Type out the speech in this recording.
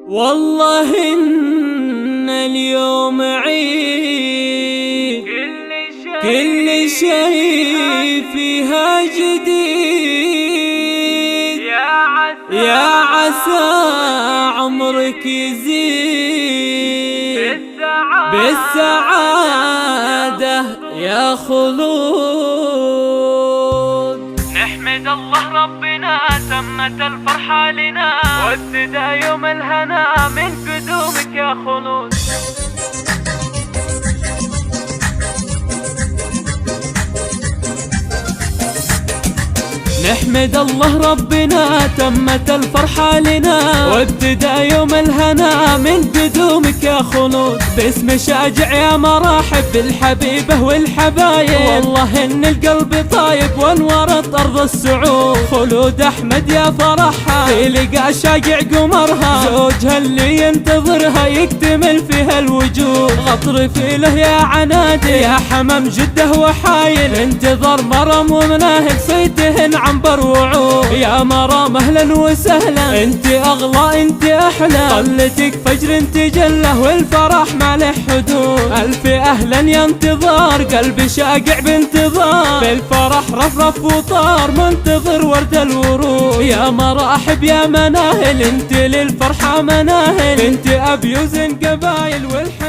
والله إن اليوم عيد، كل شيء فيها جديد. يا عسى عمرك يزيد بالسعادة يا خلود. نحمد الله ربنا تمت الفرحة لنا، وابتدى يوم الهنا من قدومك يا خلود. نحمد الله ربنا تمت الفرحة لنا، وابتدى يوم الهنا من قدومك يا خلود. باسم شاجع يا مرحب بالحبيبة والحبايب، والله ان القلب طايب وانورت ارض السعود. خلود احمد يا فرحها في لقى شاجع قمرها، زوجها اللي ينتظرها يكتمل فيها الوجود. غطر فيله يا عنادي يا حمام جده وحايل، انتظر مرم ومناهل صيتهن عنبر وعود. يا مرام اهلا وسهلا، انت اغلى انت احلى، طلتك فجر تجله والفرح ما له حدود. الف اهلا يا انتظار قلبي شاقع بانتظار، بالفرح رفرف وطار منتظر ورد الورود. يا مراحب يا مناهل انت للفرحة مناهل، انت ابي وزن قبايل والحب